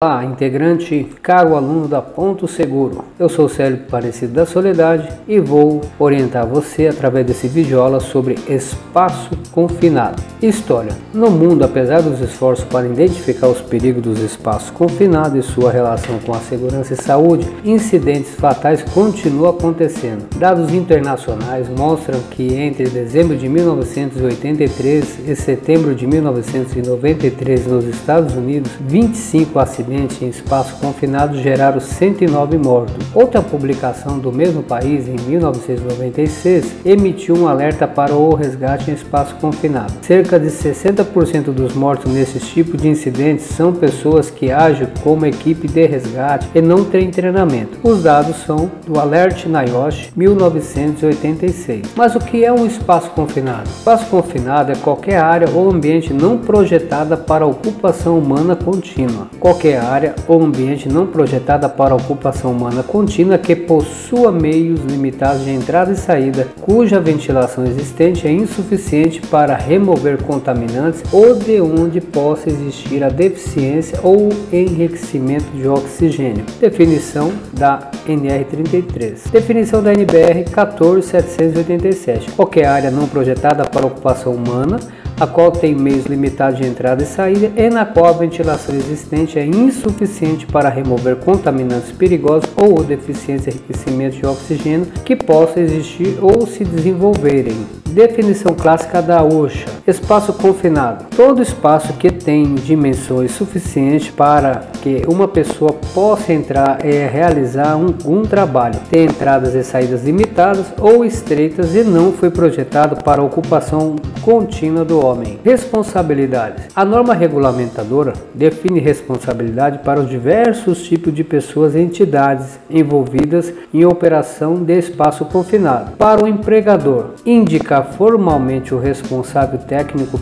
Olá, integrante caro aluno da Ponto Seguro. Eu sou Célio Parecido da Soledade e vou orientar você através desse videoaula sobre espaço confinado. História. No mundo, apesar dos esforços para identificar os perigos dos espaços confinados e sua relação com a segurança e saúde, incidentes fatais continuam acontecendo. Dados internacionais mostram que entre dezembro de 1983 e setembro de 1993 nos Estados Unidos, 25 acidentes em espaço confinado geraram 109 mortos. Outra publicação do mesmo país, em 1996, emitiu um alerta para o resgate em espaço confinado. Cerca de 60% dos mortos nesses tipos de incidentes são pessoas que agem como equipe de resgate e não têm treinamento. Os dados são do Alert NIOSH 1986. Mas o que é um espaço confinado? Espaço confinado é qualquer área ou ambiente não projetada para ocupação humana contínua. Qualquer área ou ambiente não projetada para ocupação humana contínua que possua meios limitados de entrada e saída, cuja ventilação existente é insuficiente para remover contaminantes ou de onde possa existir a deficiência ou enriquecimento de oxigênio. Definição da NR33. Definição da NBR 14787. Qualquer área não projetada para ocupação humana, a qual tem meios limitados de entrada e saída e na qual a ventilação existente é insuficiente para remover contaminantes perigosos ou deficiência e enriquecimento de oxigênio que possa existir ou se desenvolverem. Definição clássica da OSHA. Espaço confinado. Todo espaço que tem dimensões suficientes para que uma pessoa possa entrar e realizar um trabalho. Tem entradas e saídas limitadas ou estreitas e não foi projetado para a ocupação contínua do homem. Responsabilidades. A norma regulamentadora define responsabilidade para os diversos tipos de pessoas e entidades envolvidas em operação de espaço confinado. Para o empregador, indicar formalmente o responsável técnico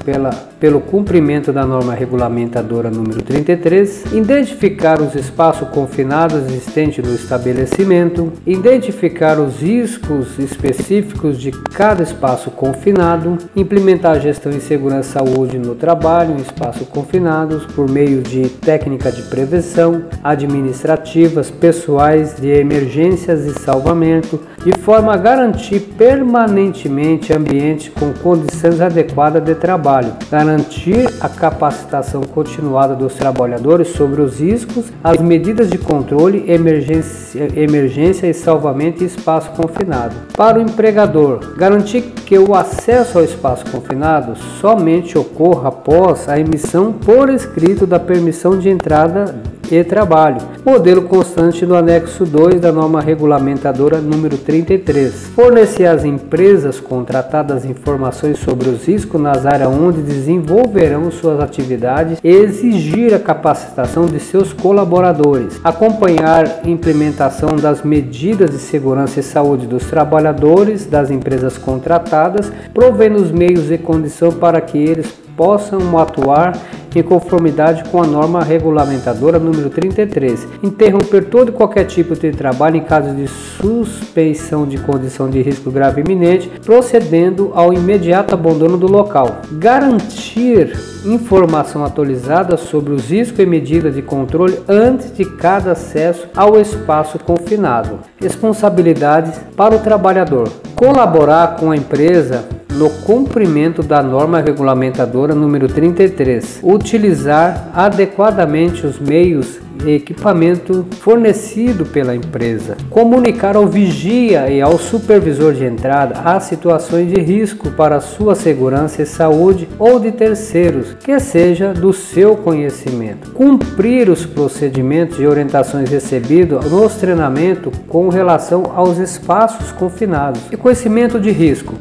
pelo cumprimento da norma regulamentadora número 33, identificar os espaços confinados existentes no estabelecimento, identificar os riscos específicos de cada espaço confinado, implementar a gestão em segurança e saúde no trabalho em espaços confinados por meio de técnicas de prevenção, administrativas, pessoais, de emergências e salvamento, de forma a garantir permanentemente ambiente com condições adequadas de trabalho, garantir a capacitação continuada dos trabalhadores sobre os riscos, as medidas de controle, emergência e salvamento em espaço confinado. Para o empregador, garantir que o acesso ao espaço confinado somente ocorra após a emissão por escrito da permissão de entrada e trabalho, modelo constante no anexo 2 da norma regulamentadora número 33. Fornecer às empresas contratadas informações sobre os riscos nas áreas onde desenvolverão suas atividades e exigir a capacitação de seus colaboradores. Acompanhar a implementação das medidas de segurança e saúde dos trabalhadores das empresas contratadas, provendo os meios e condições para que eles possam atuar em conformidade com a norma regulamentadora número 33. Interromper todo e qualquer tipo de trabalho em caso de suspeição de condição de risco grave iminente, procedendo ao imediato abandono do local. Garantir informação atualizada sobre os riscos e medidas de controle antes de cada acesso ao espaço confinado. Responsabilidades para o trabalhador. Colaborar com a empresa no cumprimento da norma regulamentadora número 33, utilizar adequadamente os meios e equipamento fornecido pela empresa, comunicar ao vigia e ao supervisor de entrada as situações de risco para sua segurança e saúde ou de terceiros, que seja do seu conhecimento, cumprir os procedimentos e orientações recebidos nos treinamentos com relação aos espaços confinados. Reconhecimento de risco.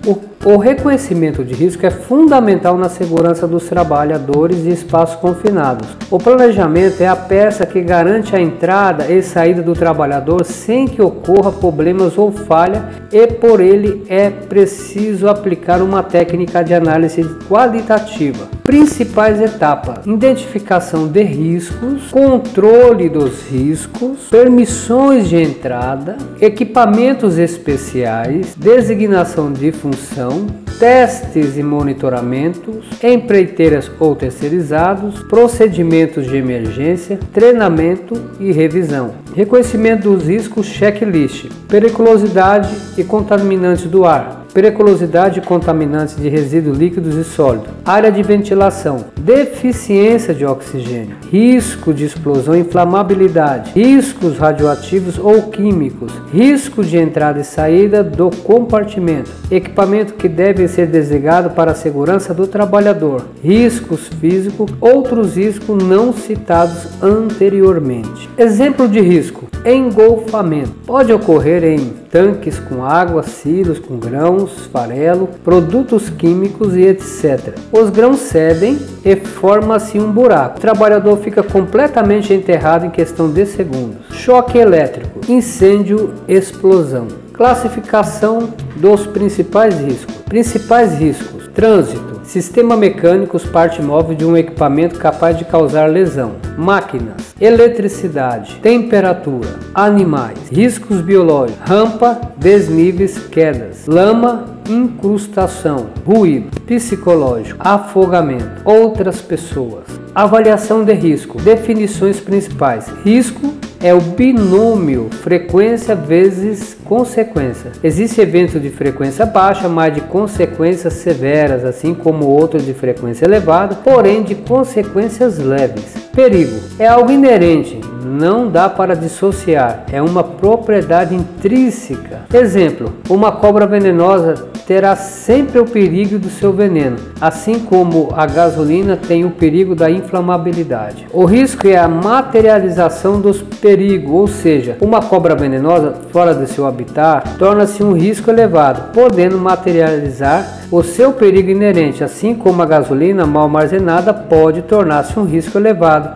O reconhecimento de risco é fundamental na segurança dos trabalhadores de espaços confinados. O planejamento é a peça que garante a entrada e saída do trabalhador sem que ocorra problemas ou falha e por ele é preciso aplicar uma técnica de análise qualitativa. Principais etapas: identificação de riscos, controle dos riscos, permissões de entrada, equipamentos especiais, designação de função, supervisão, testes e monitoramentos, empreiteiras ou terceirizados, procedimentos de emergência, treinamento e revisão. Reconhecimento dos riscos, checklist, periculosidade e contaminantes do ar, periculosidade e contaminantes de resíduos líquidos e sólidos, área de ventilação, deficiência de oxigênio, risco de explosão e inflamabilidade, riscos radioativos ou químicos, risco de entrada e saída do compartimento, equipamento que deve ser desligado para a segurança do trabalhador, riscos físicos, outros riscos não citados anteriormente. Exemplo de risco: engolfamento. Pode ocorrer em tanques com água, silos com grãos, farelo, produtos químicos e etc. Os grãos cedem e forma-se um buraco. O trabalhador fica completamente enterrado em questão de segundos. Choque elétrico, incêndio, explosão. Classificação dos principais riscos. Principais riscos: trânsito, sistema mecânico, parte móvel de um equipamento capaz de causar lesão, máquinas, eletricidade, temperatura, animais, riscos biológicos, rampa, desníveis, quedas, lama, incrustação, ruído, psicológico, afogamento, outras pessoas. Avaliação de risco. Definições principais: risco é o binômio frequência vezes consequência. Existe evento de frequência baixa, mas de consequências severas, assim como outros de frequência elevada, porém de consequências leves. Perigo é algo inerente, não dá para dissociar, é uma propriedade intrínseca. Exemplo: uma cobra venenosa terá sempre o perigo do seu veneno, assim como a gasolina tem o perigo da inflamabilidade. O risco é a materialização dos perigos, ou seja, uma cobra venenosa fora de seu habitat torna-se um risco elevado, podendo materializar o seu perigo inerente, assim como a gasolina mal armazenada pode tornar-se um risco elevado,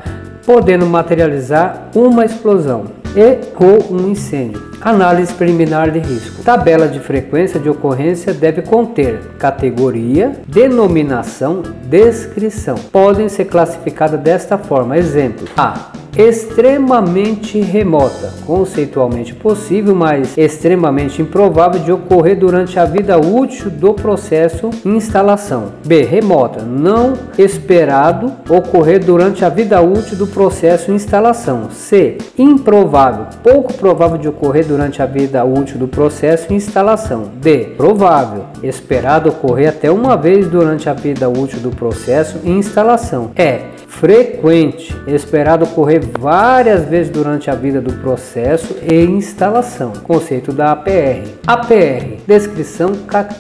podendo materializar uma explosão ou um incêndio. Análise preliminar de risco. Tabela de frequência de ocorrência deve conter categoria, denominação, descrição. Podem ser classificadas desta forma. Exemplo: A. Extremamente remota, conceitualmente possível, mas extremamente improvável de ocorrer durante a vida útil do processo instalação. B. Remota, não esperado ocorrer durante a vida útil do processo instalação. C. Improvável, pouco provável de ocorrer durante a vida útil do processo instalação. D. Provável, esperado ocorrer até uma vez durante a vida útil do processo instalação. E. Frequente, esperado ocorrer várias vezes durante a vida do processo e instalação. Conceito da APR. APR, descrição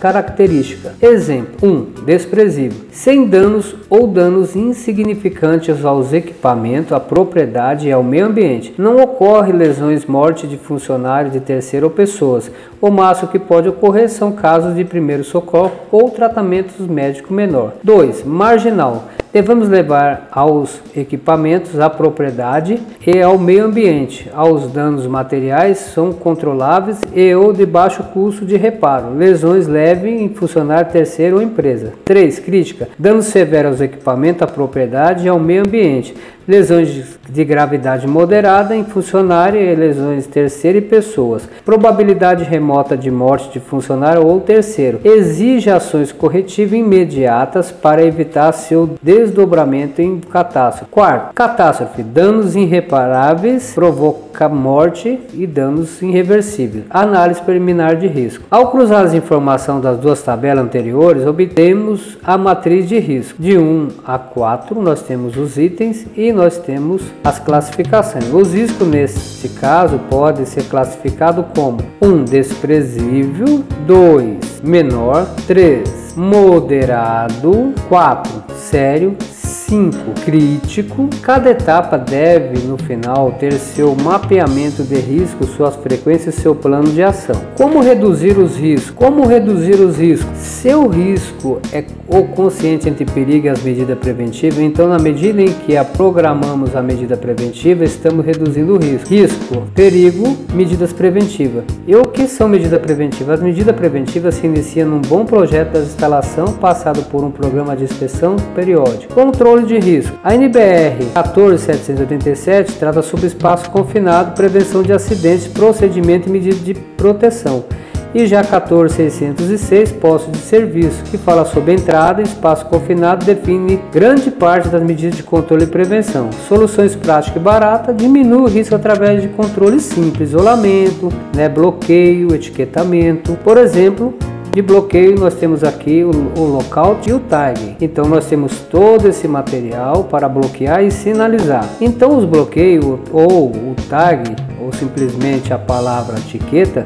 característica. Exemplo: 1. Desprezível, sem danos ou danos insignificantes aos equipamentos, à propriedade e ao meio ambiente. Não ocorre lesões, morte de funcionário de terceiro ou pessoas. O máximo que pode ocorrer são casos de primeiro socorro ou tratamentos médicos menor. 2. Marginal. Devemos levar aos equipamentos, à propriedade e ao meio ambiente. Aos danos materiais são controláveis e ou de baixo custo de reparo. Lesões leves em funcionário terceiro ou empresa. 3. Crítica. Danos severos aos equipamentos, à propriedade e ao meio ambiente. Lesões de gravidade moderada em funcionário e lesões terceiro e pessoas. Probabilidade remota de morte de funcionário ou terceiro. Exige ações corretivas imediatas para evitar seu desdobramento em catástrofe. 4. Catástrofe. Danos irreparáveis, provoca morte e danos irreversíveis. Análise preliminar de risco. Ao cruzar as informações das duas tabelas anteriores, obtemos a matriz de risco. De 1 a 4 nós temos os itens e nós temos as classificações. Os riscos neste caso podem ser classificados como 1. Desprezível, 2. Menor, 3. Moderado, 4. Sério, 5. Crítico. Cada etapa deve, no final, ter seu mapeamento de risco, suas frequências e seu plano de ação. Como reduzir os riscos? Como reduzir os riscos? Seu risco é o consciente entre perigo e as medidas preventivas, então na medida em que programamos a medida preventiva, estamos reduzindo o risco. Risco, perigo, medidas preventivas. E o que são medidas preventivas? As medidas preventivas se iniciam num bom projeto de instalação, passado por um programa de inspeção periódico. Controle de risco. A NBR 14787 trata sobre espaço confinado, prevenção de acidentes, procedimento e medidas de proteção. E já 14.606, postos de serviço, que fala sobre entrada em espaço confinado, define grande parte das medidas de controle e prevenção. Soluções práticas e baratas, diminui o risco através de controle simples, isolamento, bloqueio, etiquetamento. Por exemplo, de bloqueio nós temos aqui o lockout e o tag. Então nós temos todo esse material para bloquear e sinalizar. Então os bloqueios ou o tag ou simplesmente a palavra etiqueta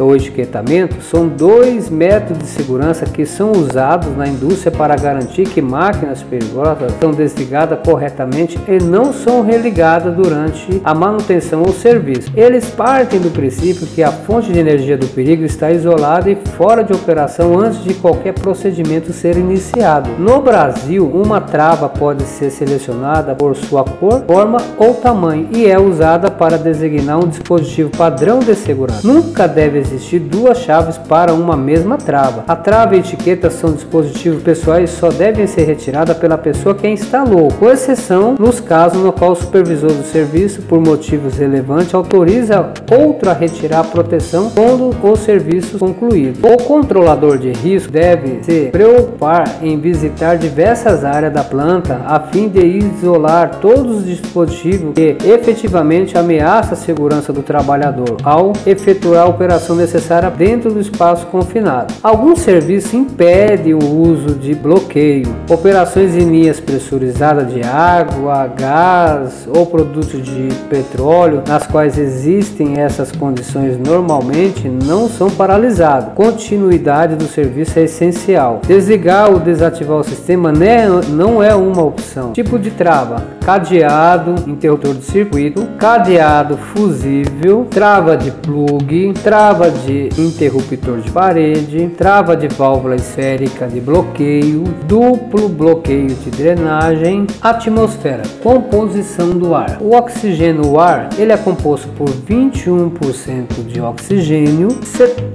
ou etiquetamento são dois métodos de segurança que são usados na indústria para garantir que máquinas perigosas são desligadas corretamente e não são religadas durante a manutenção ou serviço. Eles partem do princípio que a fonte de energia do perigo está isolada e fora de operação antes de qualquer procedimento ser iniciado. No Brasil, uma trava pode ser selecionada por sua cor, forma ou tamanho e é usada para designar um dispositivo padrão de segurança. Nunca deve existir duas chaves para uma mesma trava. A trava e a etiqueta são dispositivos pessoais e só devem ser retiradas pela pessoa que instalou, com exceção nos casos no qual o supervisor do serviço, por motivos relevantes, autoriza outro a retirar a proteção quando o serviço concluído. O controlador de risco deve se preocupar em visitar diversas áreas da planta a fim de isolar todos os dispositivos que efetivamente ameaçam a segurança do trabalhador ao efetuar a operação necessária dentro do espaço confinado. Alguns serviços impedem o uso de bloqueio. Operações em linhas pressurizadas de água, gás ou produtos de petróleo, nas quais existem essas condições, normalmente não são paralisadas. Continuidade do serviço é essencial. Desligar ou desativar o sistema não é uma opção. Tipo de trava: cadeado, interruptor de circuito, cadeado fusível, trava de plug, trava de interruptor de parede, trava de válvula esférica de bloqueio, duplo bloqueio de drenagem. Atmosfera: composição do ar. O oxigênio, o ar, ele é composto por 21% de oxigênio,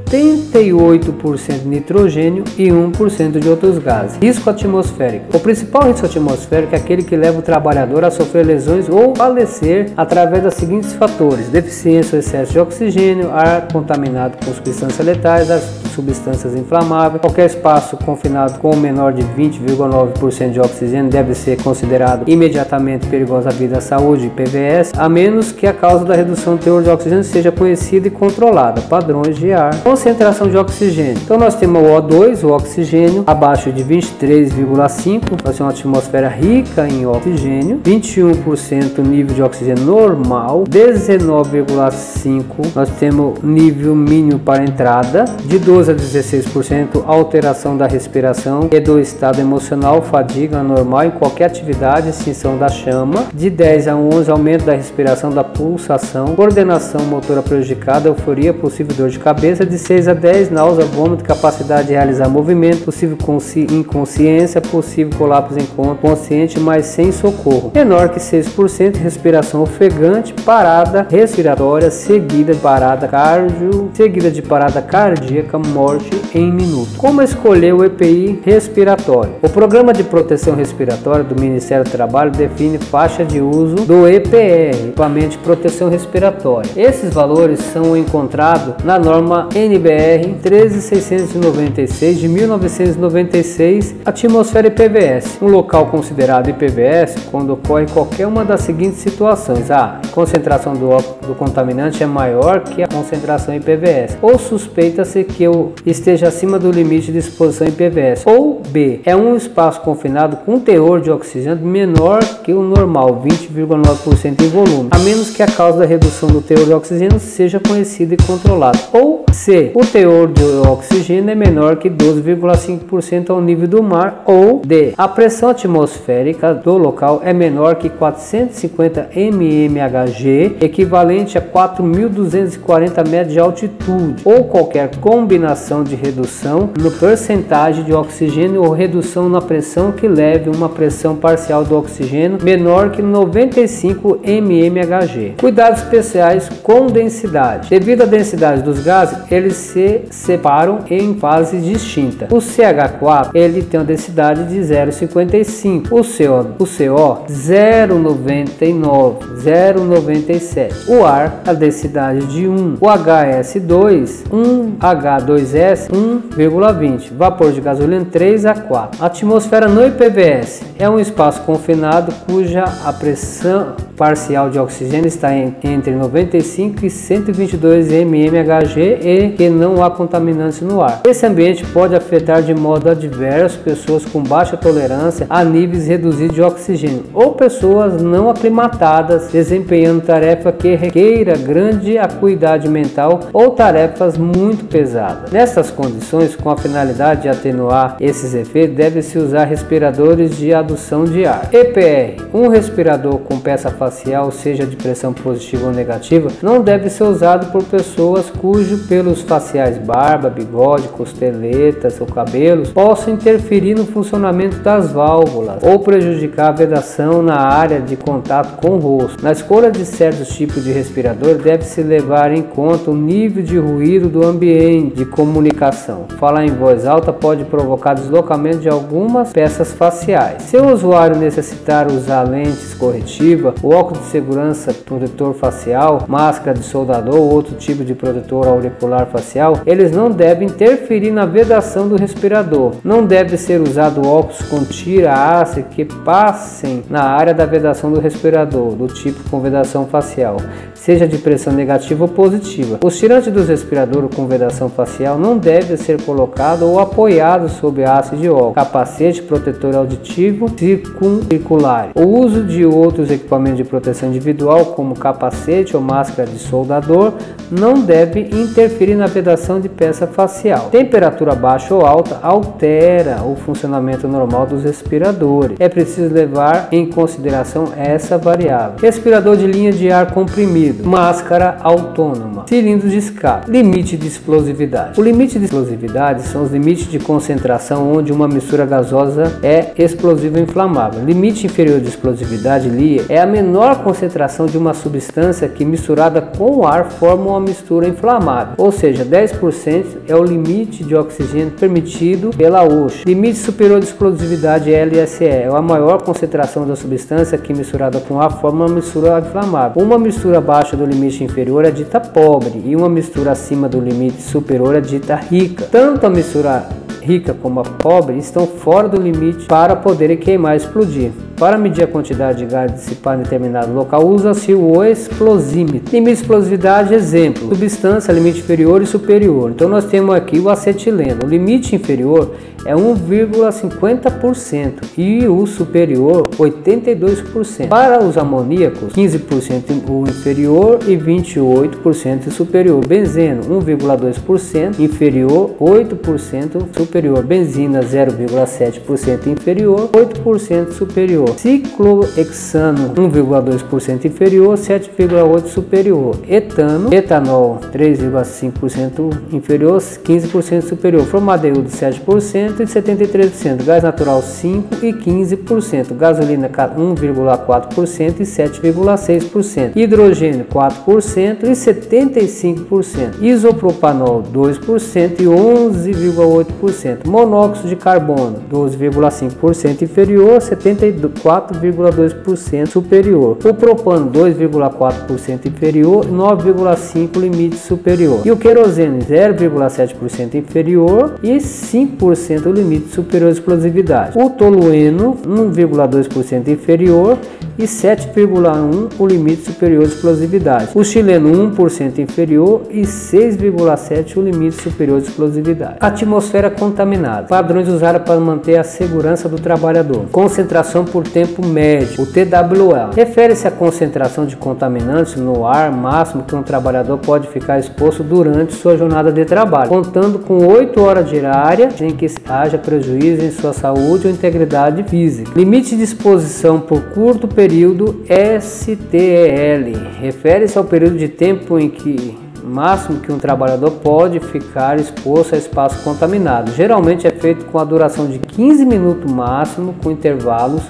78% de nitrogênio e 1% de outros gases. Risco atmosférico: o principal risco atmosférico é aquele que leva o trabalhador a sofrer lesões ou falecer através dos seguintes fatores: deficiência ou excesso de oxigênio, ar contaminado com substâncias letais, as substâncias inflamáveis. Qualquer espaço confinado com menor de 20,9% de oxigênio deve ser considerado imediatamente perigoso à vida e à saúde, PVS, a menos que a causa da redução do teor de oxigênio seja conhecida e controlada. Padrões de ar. Concentração de oxigênio: então nós temos o O2, o oxigênio, abaixo de 23,5, nós temos uma atmosfera rica em oxigênio, 21% nível de oxigênio normal, 19,5 nós temos nível mínimo para entrada, de 12 a 16% alteração da respiração e do estado emocional, fadiga anormal em qualquer atividade, extinção da chama, de 10 a 11 aumento da respiração, da pulsação, coordenação motora prejudicada, euforia, possível dor de cabeça, de 6 a 10 náusea, vômito, capacidade de realizar movimento, possível inconsciência, possível colapso inconsciente, mas sem socorro, menor que 6%, respiração ofegante, parada respiratória seguida de parada cardíaca, morte em minutos. Como escolher o EPI respiratório? O Programa de Proteção Respiratória do Ministério do Trabalho define faixa de uso do EPR, equipamento de proteção respiratória. Esses valores são encontrados na norma NBR 13696 de 1996, atmosfera IPVS. Um local considerado IPVS quando ocorre qualquer uma das seguintes situações: A. Concentração do contaminante é maior que a concentração IPVS, ou suspeita-se que esteja acima do limite de exposição IPVS, ou B. É um espaço confinado com teor de oxigênio menor que o normal, 20,9% em volume, a menos que a causa da redução do teor de oxigênio seja conhecida e controlada, ou C. O teor de oxigênio é menor que 12,5% ao nível do mar, ou D. A pressão atmosférica do local é menor que 450 mmHg, equivalente a 4.240 metros de altitude, ou qualquer combinação de redução no percentagem de oxigênio ou redução na pressão que leve uma pressão parcial do oxigênio menor que 95 mmHg. Cuidados especiais com densidade. Devido à densidade dos gases, eles se separam em fases distintas. O CH4 ele tem uma densidade de 0,55, o CO 0,99, 0,97. O ar, a densidade de 1, o HS NOx 1H2S 1,20, vapor de gasolina 3 a 4. A atmosfera no IPVS é um espaço confinado cuja a pressão parcial de oxigênio está entre 95 e 122 mmHg e que não há contaminantes no ar. Esse ambiente pode afetar de modo adverso pessoas com baixa tolerância a níveis reduzidos de oxigênio ou pessoas não aclimatadas desempenhando tarefa que requeira grande acuidade mental ou tarefas muito pesadas. Nessas condições, com a finalidade de atenuar esses efeitos, deve-se usar respiradores de adução de ar. EPR, um respirador com peça facial, seja de pressão positiva ou negativa, não deve ser usado por pessoas cujos pelos faciais, barba, bigode, costeletas ou cabelos possam interferir no funcionamento das válvulas ou prejudicar a vedação na área de contato com o rosto. Na escolha de certos tipos de respirador, deve-se levar em conta o nível de ruído do ambiente de comunicação. Falar em voz alta pode provocar deslocamento de algumas peças faciais. Se o usuário necessitar usar lentes corretivas, o óculos de segurança, protetor facial, máscara de soldador ou outro tipo de protetor auricular facial, eles não devem interferir na vedação do respirador. Não deve ser usado óculos com tira ácido que passem na área da vedação do respirador, do tipo com vedação facial, seja de pressão negativa ou positiva. Os tirantes dos respiradores com vedação facial não devem ser colocados ou apoiados sobre a haste de óculos, capacete, protetor auditivo circuncircular. O uso de outros equipamentos de proteção individual, como capacete ou máscara de soldador, não deve interferir na vedação de peça facial. Temperatura baixa ou alta altera o funcionamento normal dos respiradores. É preciso levar em consideração essa variável. Respirador de linha de ar comprimido, máscara autônoma, cilindro de escape, limite de explosividade. O limite de explosividade são os limites de concentração onde uma mistura gasosa é explosiva e inflamável. Limite inferior de explosividade, LIE, é a menor concentração de uma substância que misturada com o ar forma uma mistura inflamável, ou seja, 10% é o limite de oxigênio permitido pela OSHA. Limite superior de explosividade, LSE, é a maior concentração da substância que misturada com ar forma uma mistura inflamável. Uma mistura abaixo do limite inferior é dita pobre e uma mistura acima do limite superior é dita rica. Tanto a mistura rica como a pobre estão fora do limite para poderem queimar e explodir. Para medir a quantidade de gás dissipado em determinado local, usa-se o explosímetro. Limite de explosividade, exemplo, substância, limite inferior e superior. Então nós temos aqui o acetileno. O limite inferior é 1,50% e o superior 82%. Para os amoníacos, 15% o inferior e 28% o superior. Benzeno, 1,2% inferior, 8% superior. Benzina, 0,7% inferior, 8% superior. Ciclohexano, 1,2% inferior, 7,8% superior. Etano, etanol, 3,5% inferior, 15% superior. Formaldeído, 7% e 73%. Gás natural, 5% e 15%. Gasolina, 1,4% e 7,6%. Hidrogênio, 4% e 75%. Isopropanol, 2% e 11,8%. Monóxido de carbono, 12,5% inferior, 74,2% superior. O propano, 2,4% inferior, 9,5% limite superior. E o querosene, 0,7% inferior e 5% limite superior de explosividade. O tolueno, 1,2% inferior e 7,1% o limite superior de explosividade. O chileno, 1% inferior e 6,7% o limite superior de explosividade. Atmosfera contaminada. Padrões usados para manter a segurança do trabalhador. Concentração por tempo médio, o TWA. Refere-se à concentração de contaminantes no ar máximo que um trabalhador pode ficar exposto durante sua jornada de trabalho, contando com 8 horas diárias sem que haja prejuízo em sua saúde ou integridade física. Limite de exposição por curto período, STEL. Refere-se ao período de tempo em que máximo que um trabalhador pode ficar exposto a espaço contaminado. Geralmente é feito com a duração de 15 minutos máximo, com intervalos,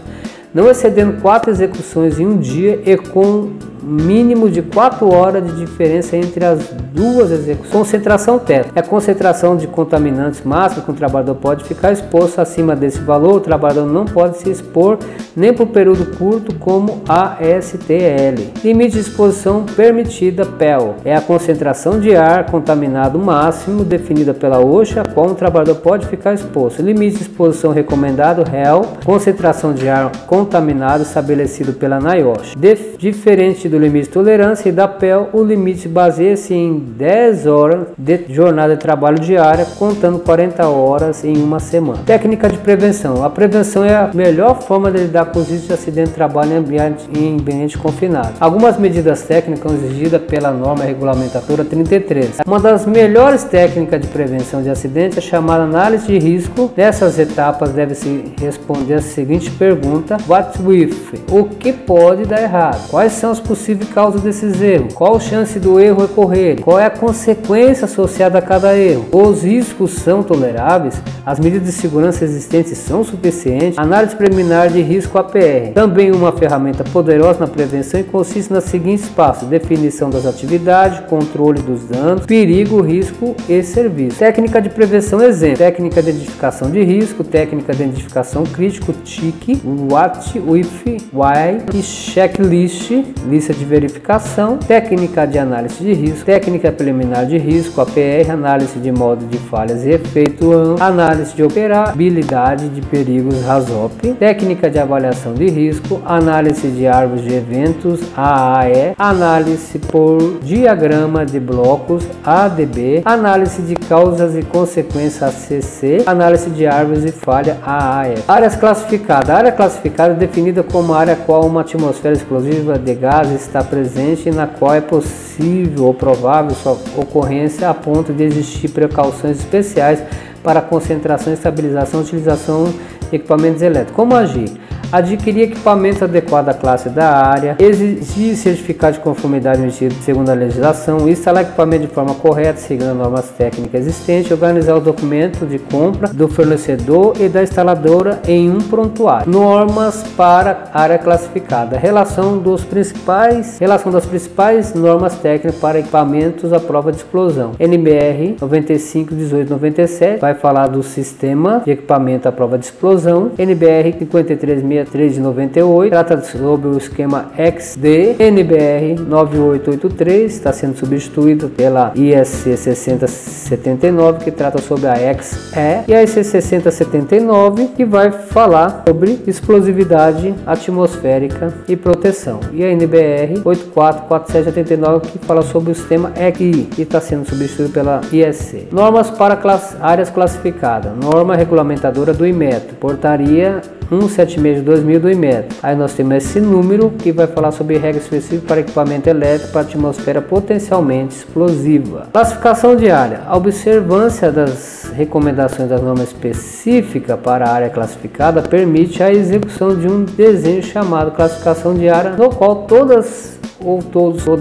não excedendo 4 execuções em um dia e com mínimo de 4 horas de diferença entre as duas execuções. Concentração teto é a concentração de contaminantes máxima que o trabalhador pode ficar exposto. Acima desse valor, o trabalhador não pode se expor nem por período curto, como a STL. Limite de exposição permitida, PEL, é a concentração de ar contaminado máximo definida pela OSHA, a qual um trabalhador pode ficar exposto. Limite de exposição recomendado, REL, concentração de ar contaminado estabelecido pela NIOSH. Diferente do limite de tolerância e da PEL, o limite baseia-se em 10 horas de jornada de trabalho diária, contando 40 horas em uma semana. Técnica de prevenção. A prevenção é a melhor forma de lidar com os riscos de acidente de trabalho em ambiente confinado. Algumas medidas técnicas exigidas pela norma regulamentadora 33. Uma das melhores técnicas de prevenção de acidente é chamada análise de risco. Nessas etapas deve-se responder a seguinte pergunta: What if? O que pode dar errado? Quais são as possíveis causas desses erros? Qual a chance do erro ocorrer? Qual é a consequência associada a cada erro? Os riscos são toleráveis? As medidas de segurança existentes são suficientes? Análise preliminar de risco APR. Também uma ferramenta poderosa na prevenção e consiste nos seguintes passos: definição das atividades, controle dos danos, perigo, risco e serviço. Técnica de prevenção exemplo: técnica de identificação de risco, técnica de identificação crítico, TIC, What if, Why e checklist, lista de verificação, técnica de análise de risco, técnica preliminar de risco, APR, análise de modo de falhas e efeito AMP, análise de operabilidade de perigos, RASOP, técnica de avaliação de risco, análise de árvores de eventos, AAE, análise por diagrama de blocos, ADB, análise de causas e consequências, ACC, análise de árvores e falha, AAF. Áreas classificadas. A área classificada é definida como a área qual uma atmosfera explosiva de gases está presente e na qual é possível ou provável sua ocorrência a ponto de existir precauções especiais para concentração, estabilização e utilização de equipamentos elétricos. Como agir? Adquirir equipamentos adequados à classe da área, exigir certificado de conformidade emitido segundo a legislação, instalar equipamento de forma correta, seguindo as normas técnicas existentes, organizar o documento de compra do fornecedor e da instaladora em um prontuário. Normas para área classificada. Relação das principais normas técnicas para equipamentos à prova de explosão. NBR 95/1897 vai falar do sistema de equipamento à prova de explosão. NBR 5363 de 98 trata sobre o esquema XD. NBR 9883 está sendo substituído pela ISC 6079, que trata sobre a XE, e a IC 6079, que vai falar sobre explosividade atmosférica e proteção, e a NBR 844789, que fala sobre o sistema XI, que está sendo substituído pela ISC. Normas para áreas classificadas. Norma regulamentadora do IMETO, portaria 176 de 2000 do IMETO. Aí nós temos esse número que vai falar sobre regras específicas para equipamento elétrico para atmosfera potencialmente explosiva. Classificação de área. A observância das recomendações das normas específicas para a área classificada permite a execução de um desenho chamado classificação de área, no qual todas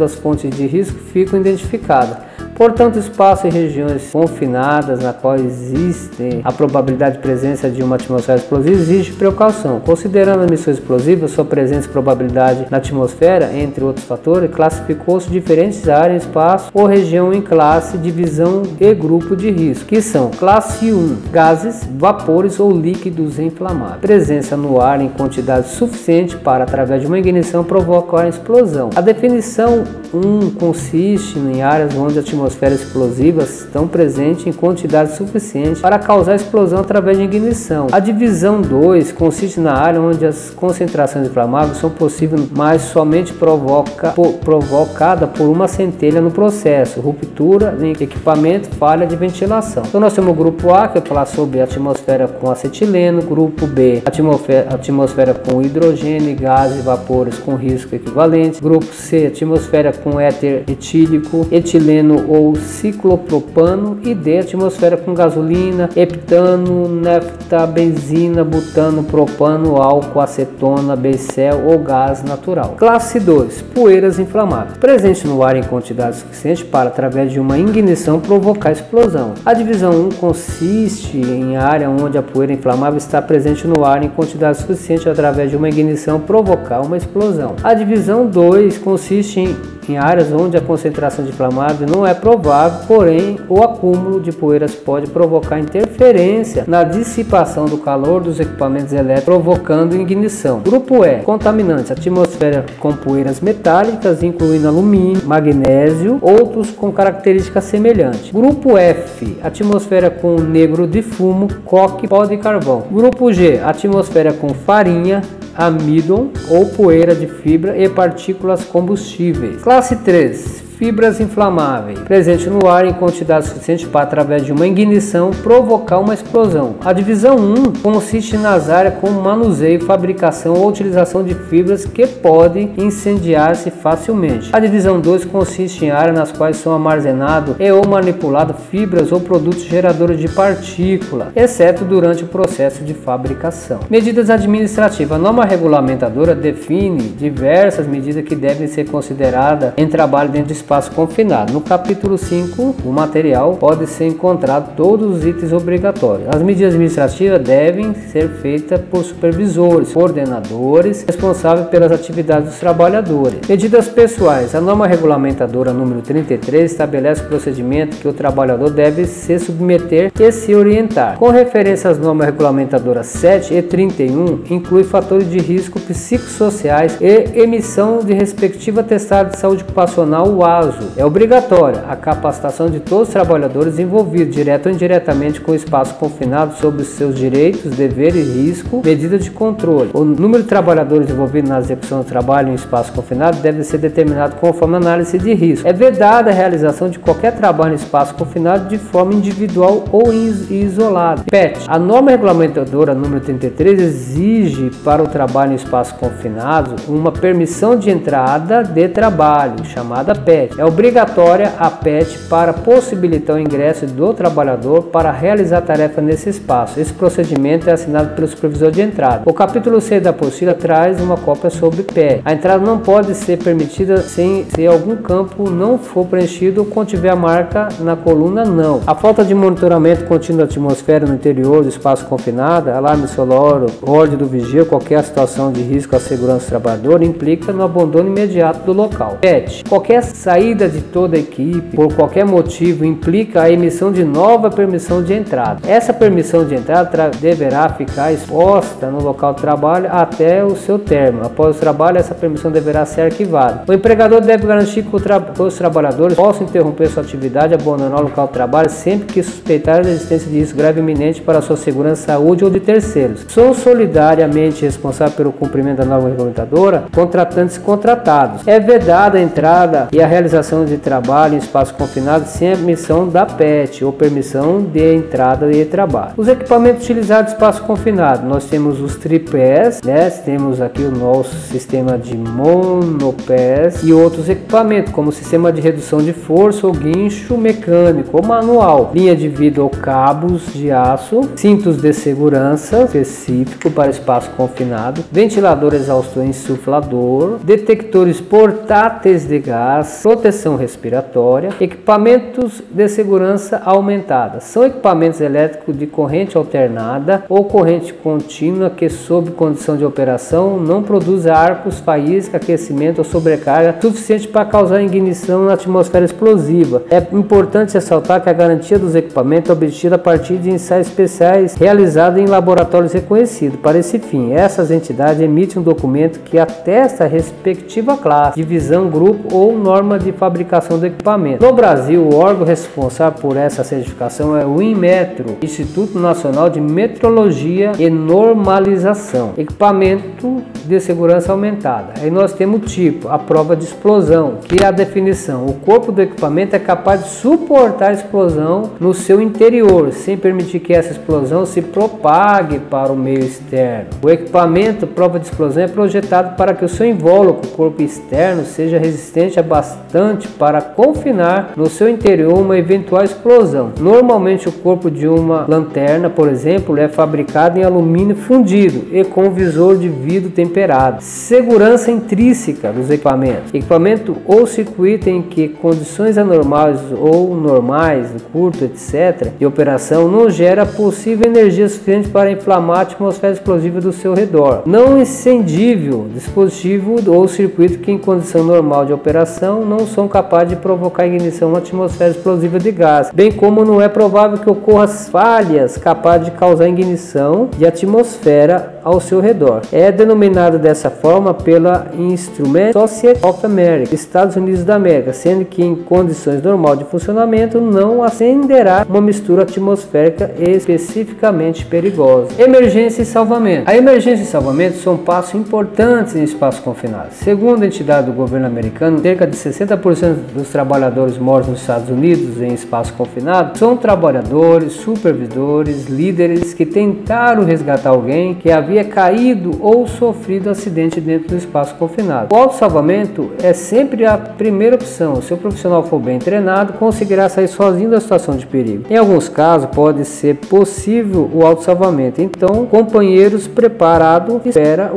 as fontes de risco ficam identificadas. Portanto, espaços e regiões confinadas na qual existe a probabilidade de presença de uma atmosfera explosiva exige precaução. Considerando as emissões explosivas, sua presença e probabilidade na atmosfera, entre outros fatores, classificou-se diferentes áreas, espaço ou região em classe, divisão e grupo de risco, que são classe 1, gases, vapores ou líquidos inflamáveis. Presença no ar em quantidade suficiente para, através de uma ignição, provocar a explosão. A definição 1 consiste em áreas onde atmosferas explosivas estão presentes em quantidade suficiente para causar explosão através de ignição. A divisão 2 consiste na área onde as concentrações inflamáveis são possíveis, mas somente provocada por uma centelha no processo, ruptura em equipamento, falha de ventilação. Então nós temos o grupo A, que vai falar sobre a atmosfera com acetileno, grupo B, atmosfera com hidrogênio, gases e vapores com risco equivalente, grupo C, atmosfera com éter etílico, etileno ou ciclopropano, e D, atmosfera com gasolina, heptano, nafta, benzina, butano, propano, álcool, acetona, becel ou gás natural. Classe 2, poeiras inflamáveis, presente no ar em quantidade suficiente para, através de uma ignição, provocar explosão. A divisão 1 consiste em área onde a poeira inflamável está presente no ar em quantidade suficiente, através de uma ignição, provocar uma explosão. A divisão 2 consiste em áreas onde a concentração de inflamável não é provável, porém o acúmulo de poeiras pode provocar interferência na dissipação do calor dos equipamentos elétricos, provocando ignição. Grupo E, contaminantes, atmosfera com poeiras metálicas, incluindo alumínio, magnésio, outros com características semelhantes. Grupo F, atmosfera com negro de fumo, coque, pó de carvão. Grupo G, atmosfera com farinha, amidon ou poeira de fibra e partículas combustíveis. Classe 3, fibras inflamáveis, presente no ar em quantidade suficiente para, através de uma ignição, provocar uma explosão. A divisão 1 consiste nas áreas com manuseio, fabricação ou utilização de fibras que podem incendiar-se facilmente. A divisão 2 consiste em áreas nas quais são armazenados e ou manipulados fibras ou produtos geradores de partícula, exceto durante o processo de fabricação. Medidas administrativas. A norma regulamentadora define diversas medidas que devem ser consideradas em trabalho dentro de espaço confinado. No capítulo 5 do material pode ser encontrado todos os itens obrigatórios. As medidas administrativas devem ser feitas por supervisores, coordenadores, responsáveis pelas atividades dos trabalhadores. Medidas pessoais. A norma regulamentadora número 33 estabelece o procedimento que o trabalhador deve se submeter e se orientar. Com referência às normas regulamentadoras 7 e 31, inclui fatores de risco psicossociais e emissão de respectivo atestado de saúde ocupacional, o ASO. É obrigatória a capacitação de todos os trabalhadores envolvidos, direto ou indiretamente, com o espaço confinado, sobre os seus direitos, deveres, risco, medidas de controle. O número de trabalhadores envolvidos na execução do trabalho em espaço confinado deve ser determinado conforme análise de risco. É vedada a realização de qualquer trabalho em espaço confinado de forma individual ou isolada. PET. A norma regulamentadora número 33 exige para o trabalho em espaço confinado uma permissão de entrada de trabalho, chamada PET. É obrigatória a PET para possibilitar o ingresso do trabalhador para realizar a tarefa nesse espaço. Esse procedimento é assinado pelo supervisor de entrada. O capítulo 6 da apostila traz uma cópia sobre PET. A entrada não pode ser permitida se algum campo não for preenchido ou contiver a marca na coluna não. A falta de monitoramento contínuo da atmosfera no interior do espaço confinado, alarme sonoro, ordem do vigia, qualquer situação de risco à segurança do trabalhador, implica no abandono imediato do local. PET. Qualquer saída de toda a equipe, por qualquer motivo, implica a emissão de nova permissão de entrada. Essa permissão de entrada deverá ficar exposta no local de trabalho até o seu término. Após o trabalho, essa permissão deverá ser arquivada. O empregador deve garantir que os trabalhadores possam interromper sua atividade e abandonar o local de trabalho sempre que suspeitar a existência de risco grave iminente para a sua segurança, saúde ou de terceiros. São solidariamente responsáveis pelo cumprimento da norma regulamentadora contratantes e contratados. É vedada a entrada e a realização de trabalho em espaço confinado sem a emissão da PET ou permissão de entrada e trabalho. Os equipamentos utilizados em espaço confinado, nós temos os tripés, temos aqui o nosso sistema de monopés e outros equipamentos como sistema de redução de força ou guincho mecânico ou manual, linha de vidro ou cabos de aço, cintos de segurança específico para espaço confinado, ventilador exaustor insuflador, detectores portáteis de gás, proteção respiratória, equipamentos de segurança aumentada. São equipamentos elétricos de corrente alternada ou corrente contínua que, sob condição de operação, não produzem arcos, faísca, aquecimento ou sobrecarga suficiente para causar ignição na atmosfera explosiva. É importante ressaltar que a garantia dos equipamentos é obtida a partir de ensaios especiais realizados em laboratórios reconhecidos. Para esse fim, essas entidades emitem um documento que atesta a respectiva classe, divisão, grupo ou norma de fabricação do equipamento. No Brasil, o órgão responsável por essa certificação é o INMETRO, Instituto Nacional de Metrologia e Normalização. Equipamento de segurança aumentada. Aí nós temos o tipo, a prova de explosão, que é a definição. O corpo do equipamento é capaz de suportar a explosão no seu interior, sem permitir que essa explosão se propague para o meio externo. O equipamento, prova de explosão, é projetado para que o seu invólucro, corpo externo, seja resistente a bastante bastante para confinar no seu interior uma eventual explosão. Normalmente o corpo de uma lanterna, por exemplo, é fabricado em alumínio fundido e com visor de vidro temperado. Segurança intrínseca dos equipamentos. Equipamento ou circuito em que condições anormais ou normais, curto, etc., de operação não gera possível energia suficiente para inflamar a atmosfera explosiva do seu redor. Não incendível, dispositivo ou circuito que em condição normal de operação não são capazes de provocar ignição na atmosfera explosiva de gás, bem como não é provável que ocorra falhas capazes de causar ignição de atmosfera ao seu redor. É denominado dessa forma pela Instrument Society of America, Estados Unidos da América, sendo que em condições normais de funcionamento não acenderá uma mistura atmosférica especificamente perigosa. Emergência e salvamento. A emergência e salvamento são passos importantes em espaços confinados. Segundo a entidade do governo americano, cerca de 60% dos trabalhadores mortos nos Estados Unidos em espaços confinados são trabalhadores, supervisores, líderes que tentaram resgatar alguém que havia caído ou sofrido acidente dentro do espaço confinado. O autossalvamento é sempre a primeira opção. Se o profissional for bem treinado, conseguirá sair sozinho da situação de perigo. Em alguns casos, pode ser possível o autossalvamento. Então, companheiros preparados espera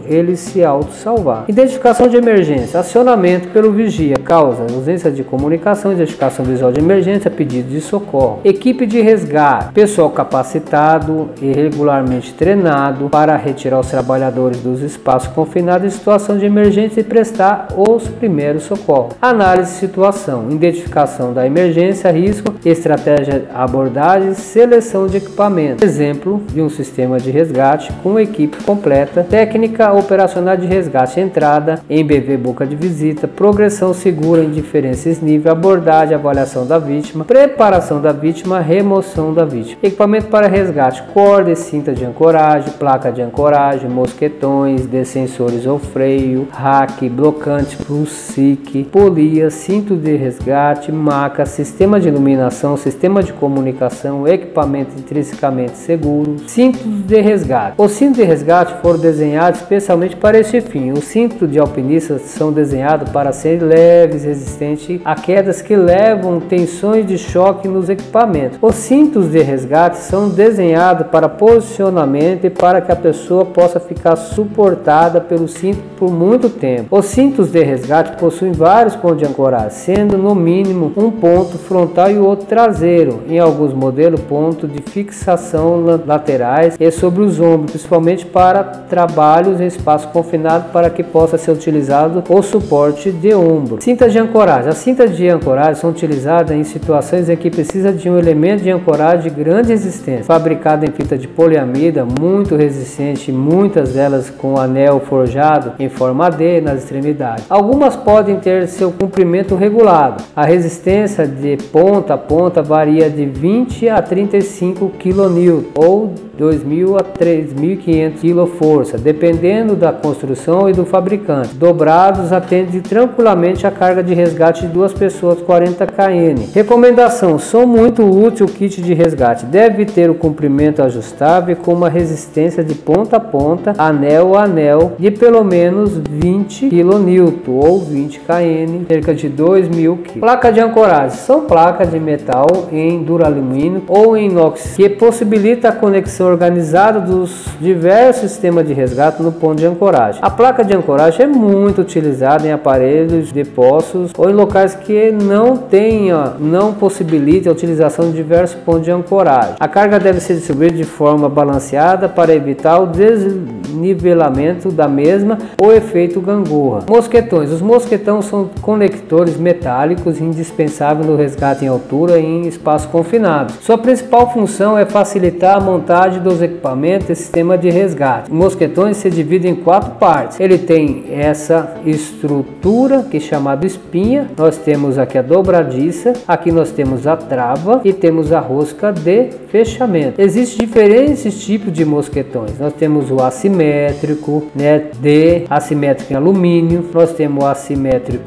ele se autossalvar. Identificação de emergência. Acionamento pelo vigia. Causa: ausência de comunicação, identificação visual de emergência, pedido de socorro. Equipe de resgate. Pessoal capacitado e regularmente treinado para retirar os trabalhadores dos espaços confinados em situação de emergência e prestar os primeiros socorros. Análise de situação. Identificação da emergência, risco, estratégia, abordagem, seleção de equipamento. Exemplo de um sistema de resgate com equipe completa, técnica operacional de resgate, entrada, MBV boca de visita, progressão segura em diferentes níveis, abordagem, avaliação da vítima, preparação da vítima, remoção da vítima. Equipamento para resgate: corda e cinta de ancoragem, placa de ancoragem, mosquetões, descensores ou freio, rack, blocante, pulsique, polia, cinto de resgate, maca, sistema de iluminação, sistema de comunicação, equipamento intrinsecamente seguro, cintos de resgate. Os cintos de resgate foram desenhados especialmente para esse fim. Os cintos de alpinistas são desenhados para serem leves, resistentes a quedas que levam tensões de choque nos equipamentos. Os cintos de resgate são desenhados para posicionamento e para que a pessoa possa ficar suportada pelo cinto por muito tempo. Os cintos de resgate possuem vários pontos de ancoragem, sendo no mínimo um ponto frontal e outro traseiro. Em alguns modelos, ponto de fixação laterais e sobre os ombros, principalmente para trabalhos em espaço confinado, para que possa ser utilizado o suporte de ombro. Cintas de ancoragem. As cintas de ancoragem são utilizadas em situações em que precisa de um elemento de ancoragem de grande resistência, fabricado em fita de poliamida, muito resistente, muitas delas com anel forjado em forma D nas extremidades. Algumas podem ter seu comprimento regulado. A resistência de ponta a ponta varia de 20 a 35 kN ou 2.000 a 3.500 kg-força, dependendo da construção e do fabricante. Dobrados atende tranquilamente a carga de resgate de 2 pessoas, 40 kN. Recomendação: são muito útil o kit de resgate. Deve ter o comprimento ajustável com uma resistência de ponta a ponta, anel a anel, de pelo menos 20 kN ou 20 kN, cerca de 2.000 kg. Placa de ancoragem. São placas de metal em duralumínio ou em inox que possibilita a conexão organizada dos diversos sistemas de resgate no ponto de ancoragem. A placa de ancoragem é muito utilizada em aparelhos de poços ou em locais que não possibilite a utilização de diversos pontos de ancoragem. A carga deve ser distribuída de forma balanceada para evitar o desnivelamento da mesma ou efeito gangorra. Mosquetões. Os mosquetões são conectores metálicos indispensáveis no resgate em altura e em espaços confinados. Sua principal função é facilitar a montagem dos equipamentos e sistema de resgate. Os mosquetões se dividem em 4 partes. Ele tem essa estrutura que é chamada espinha. Nós temos aqui a dobradiça, aqui nós temos a trava e temos a rosca de fechamento. Existem diferentes tipos de mosquetões. Nós temos o assimétrico, assimétrico, né? D, assimétrico em alumínio, nós temos assimétrico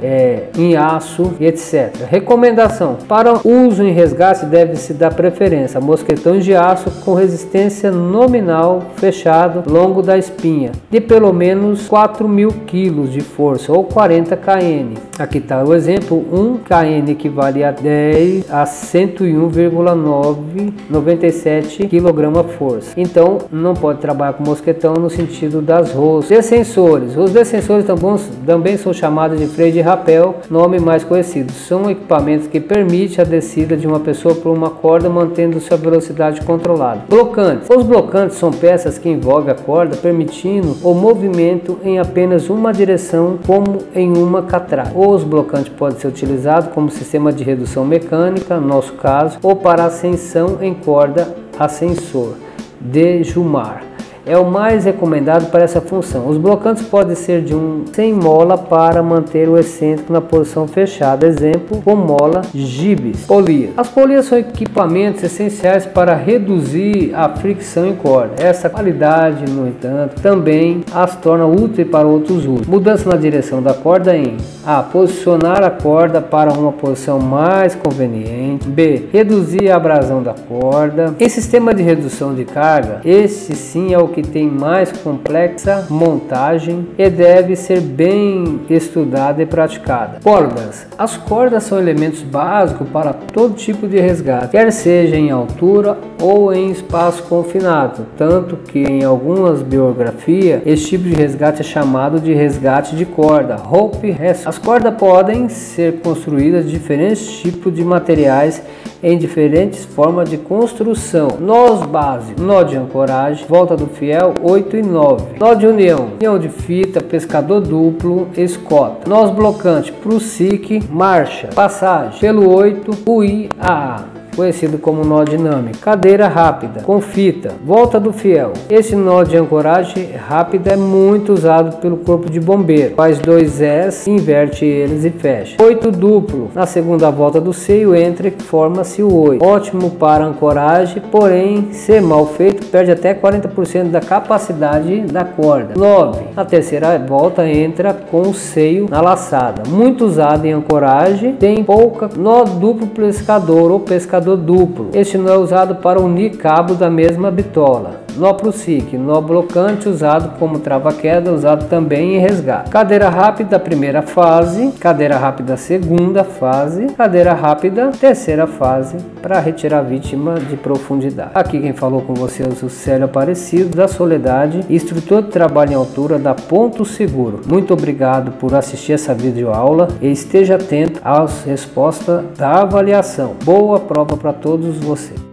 em aço e etc. Recomendação: para uso em resgate deve-se dar preferência a mosquetões de aço com resistência nominal fechado longo da espinha de pelo menos 4.000 kg de força ou 40 kN. Aqui está o exemplo: 1 kN equivale a 10 a 101,97 kg força. Então não pode trabalhar com mosquetão no sentido das roscas. Descensores: os descensores também são chamados de freio de rapel, nome mais conhecido. São equipamentos que permitem a descida de uma pessoa por uma corda mantendo sua velocidade controlada. Blocantes: os blocantes são peças que envolvem a corda, permitindo o movimento em apenas uma direção, como em uma catraca. Os blocantes podem ser utilizados como sistema de redução mecânica, no nosso caso, ou para ascensão em corda ascensor de Jumar. É o mais recomendado para essa função. Os blocantes podem ser de sem mola para manter o excêntrico na posição fechada, exemplo, com mola, jibes. Polias: as polias são equipamentos essenciais para reduzir a fricção em corda. Essa qualidade, no entanto, também as torna úteis para outros usos. Mudança na direção da corda em A. Posicionar a corda para uma posição mais conveniente. B. Reduzir a abrasão da corda. Em sistema de redução de carga, este sim é o que tem mais complexa montagem e deve ser bem estudada e praticada. Cordas: as cordas são elementos básicos para todo tipo de resgate, quer seja em altura ou em espaço confinado, tanto que em algumas biografias esse tipo de resgate é chamado de resgate de corda, rope rescue. As cordas podem ser construídas de diferentes tipos de materiais em diferentes formas de construção. Nós básicos: nó de ancoragem, volta do fiel 8 e 9, nó de união de fita, pescador duplo, escota. Nós blocantes: prussique, marcha, passagem, pelo 8, UI, AA, conhecido como nó dinâmico. Cadeira rápida com fita, volta do fiel. Esse nó de ancoragem rápida é muito usado pelo corpo de bombeiro. Faz 2 S, inverte eles e fecha. 8 duplo, na segunda volta do seio entra e forma-se o 8. Ótimo para ancoragem, porém, se mal feito, perde até 40% da capacidade da corda. 9, na terceira volta entra com o seio na laçada. Muito usado em ancoragem, tem pouca. Nó duplo pescador ou pescador duplo. Este nó é usado para unir cabos da mesma bitola. Nó prussique: nó blocante usado como trava-queda, usado também em resgate. Cadeira rápida, primeira fase. Cadeira rápida, segunda fase. Cadeira rápida, terceira fase, para retirar a vítima de profundidade. Aqui quem falou com você é o Célio Aparecido, da Soledade, instrutor de trabalho em altura da Ponto Seguro. Muito obrigado por assistir essa videoaula e esteja atento às respostas da avaliação. Boa prova para todos vocês.